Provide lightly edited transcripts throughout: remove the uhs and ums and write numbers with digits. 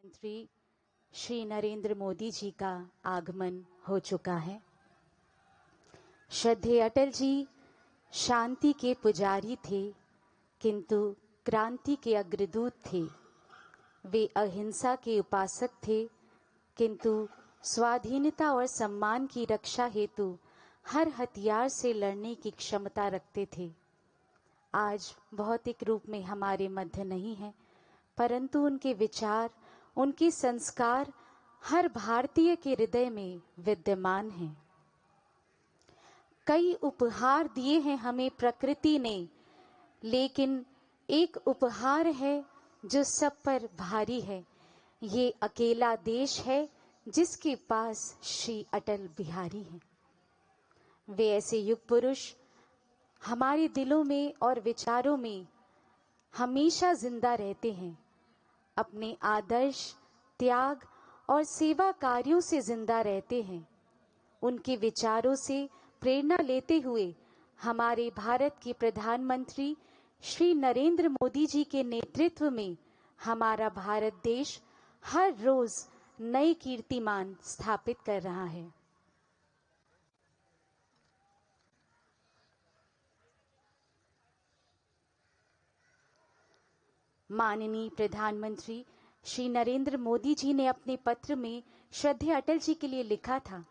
प्रधानमंत्री श्री नरेंद्र मोदी जी का आगमन हो चुका है। श्रद्धेय अटल जी शांति के पुजारी थे, किंतु क्रांति के अग्रदूत थे। वे अहिंसा के उपासक थे, किंतु स्वाधीनता और सम्मान की रक्षा हेतु हर हथियार से लड़ने की क्षमता रखते थे। आज भौतिक रूप में हमारे मध्य नहीं है, परंतु उनके विचार, उनके संस्कार हर भारतीय के हृदय में विद्यमान हैं। कई उपहार दिए हैं हमें प्रकृति ने, लेकिन एक उपहार है जो सब पर भारी है। ये अकेला देश है जिसके पास श्री अटल बिहारी हैं। वे ऐसे युग पुरुष हमारे दिलों में और विचारों में हमेशा जिंदा रहते हैं। अपने आदर्श, त्याग और सेवा कार्यों से जिंदा रहते हैं। उनके विचारों से प्रेरणा लेते हुए हमारे भारत के प्रधानमंत्री श्री नरेंद्र मोदी जी के नेतृत्व में हमारा भारत देश हर रोज नए कीर्तिमान स्थापित कर रहा है। माननीय प्रधानमंत्री श्री नरेंद्र मोदी जी ने अपने पत्र में श्रद्धेय अटल जी के लिए लिखा था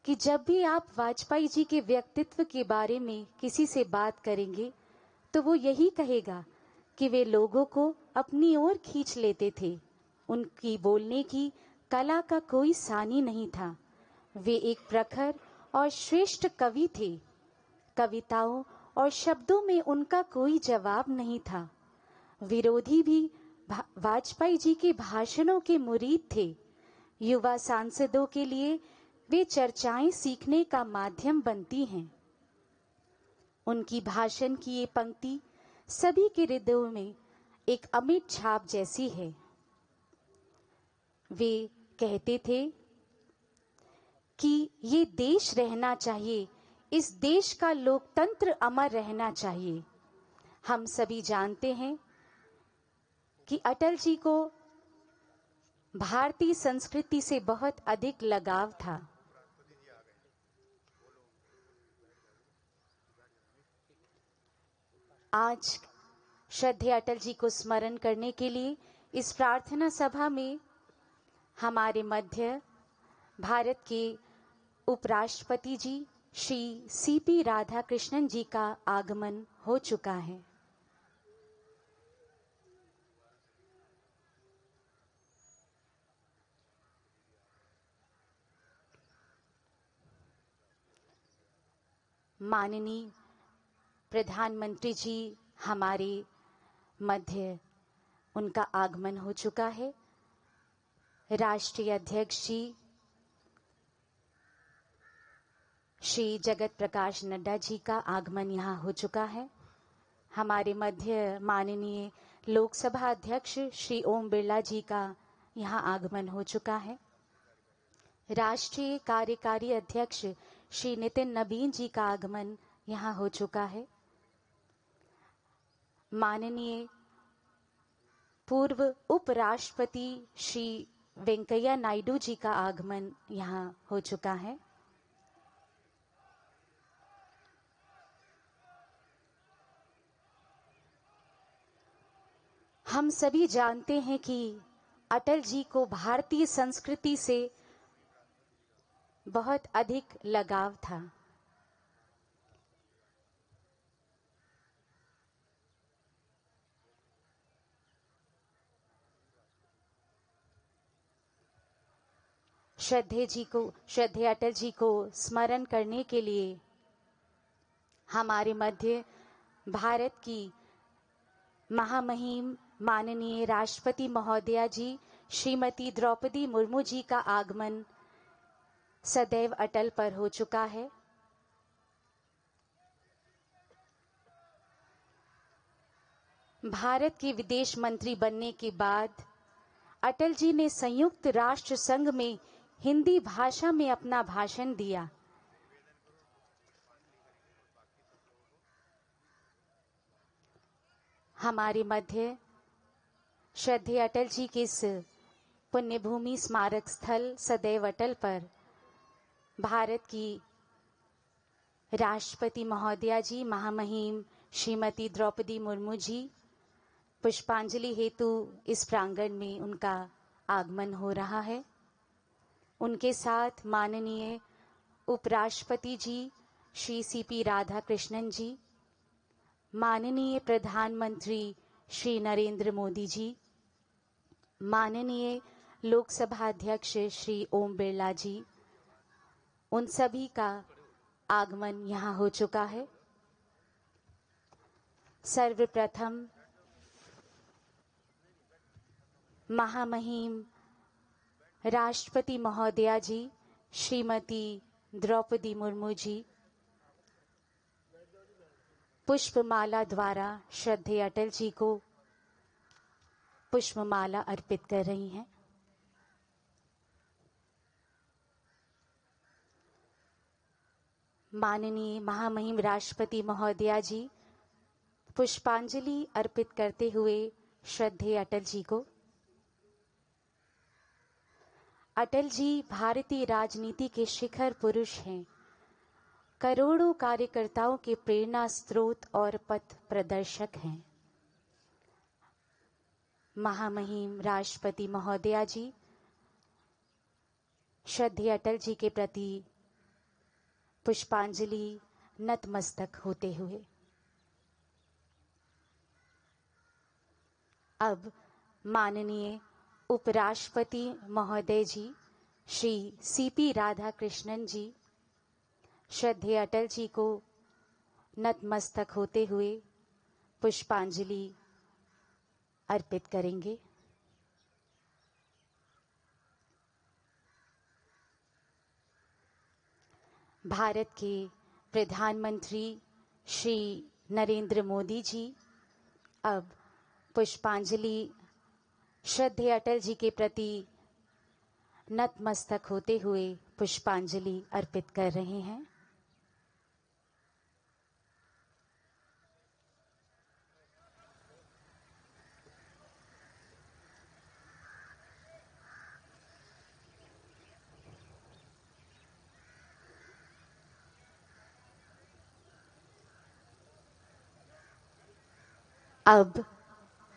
कि जब भी आप वाजपेयी जी के व्यक्तित्व के बारे में किसी से बात करेंगे तो वो यही कहेगा कि वे लोगों को अपनी ओर खींच लेते थे। उनकी बोलने की कला का कोई सानी नहीं था। वे एक प्रखर और श्रेष्ठ कवि थे। कविताओं और शब्दों में उनका कोई जवाब नहीं था। विरोधी भी वाजपेयी जी के भाषणों के मुरीद थे। युवा सांसदों के लिए वे चर्चाएं सीखने का माध्यम बनती हैं। उनकी भाषण की ये पंक्ति सभी के हृदयों में एक अमिट छाप जैसी है। वे कहते थे कि ये देश रहना चाहिए, इस देश का लोकतंत्र अमर रहना चाहिए। हम सभी जानते हैं कि अटल जी को भारतीय संस्कृति से बहुत अधिक लगाव था। आज श्रद्धेय अटल जी को स्मरण करने के लिए इस प्रार्थना सभा में हमारे मध्य भारत के उपराष्ट्रपति जी श्री सीपी राधाकृष्णन जी का आगमन हो चुका है। माननीय प्रधानमंत्री जी हमारे मध्य, उनका आगमन हो चुका है। राष्ट्रीय अध्यक्ष जी श्री जगत प्रकाश नड्डा जी का आगमन यहाँ हो चुका है। हमारे मध्य माननीय लोकसभा अध्यक्ष श्री ओम बिरला जी का यहाँ आगमन हो चुका है। राष्ट्रीय कार्यकारी अध्यक्ष श्री नितिन नबीन जी का आगमन यहाँ हो चुका है। माननीय पूर्व उपराष्ट्रपति श्री वेंकैया नायडू जी का आगमन यहाँ हो चुका है। हम सभी जानते हैं कि अटल जी को भारतीय संस्कृति से बहुत अधिक लगाव था। श्रद्धेय अटल जी को स्मरण करने के लिए हमारे मध्य भारत की महामहिम माननीय राष्ट्रपति महोदया जी श्रीमती द्रौपदी मुर्मू जी का आगमन सदैव अटल पर हो चुका है। भारत के विदेश मंत्री बनने के बाद अटल जी ने संयुक्त राष्ट्र संघ में हिंदी भाषा में अपना भाषण दिया। हमारे मध्य श्रद्धेय अटल जी के इस पुण्यभूमि स्मारक स्थल सदैव अटल पर भारत की राष्ट्रपति महोदया जी महामहिम श्रीमती द्रौपदी मुर्मू जी पुष्पांजलि हेतु इस प्रांगण में उनका आगमन हो रहा है। उनके साथ माननीय उपराष्ट्रपति जी श्री सीपी राधाकृष्णन जी, माननीय प्रधानमंत्री श्री नरेंद्र मोदी जी, माननीय लोकसभा अध्यक्ष श्री ओम बिरला जी, उन सभी का आगमन यहाँ हो चुका है। सर्वप्रथम महामहिम राष्ट्रपति महोदया जी श्रीमती द्रौपदी मुर्मू जी पुष्पमाला द्वारा श्रद्धेय अटल जी को पुष्पमाला अर्पित कर रही हैं। माननीय महामहिम राष्ट्रपति महोदया जी पुष्पांजलि अर्पित करते हुए श्रद्धेय अटल जी को। अटल जी भारतीय राजनीति के शिखर पुरुष हैं, करोड़ों कार्यकर्ताओं के प्रेरणा स्रोत और पथ प्रदर्शक हैं। महामहिम राष्ट्रपति महोदया जी श्रद्धेय अटल जी के प्रति पुष्पांजलि नतमस्तक होते हुए अब माननीय उपराष्ट्रपति महोदय जी श्री सीपी राधाकृष्णन जी श्रद्धेय अटल जी को नतमस्तक होते हुए पुष्पांजलि अर्पित करेंगे। भारत के प्रधानमंत्री श्री नरेंद्र मोदी जी अब पुष्पांजलि श्रद्धेय अटल जी के प्रति नतमस्तक होते हुए पुष्पांजलि अर्पित कर रहे हैं। अब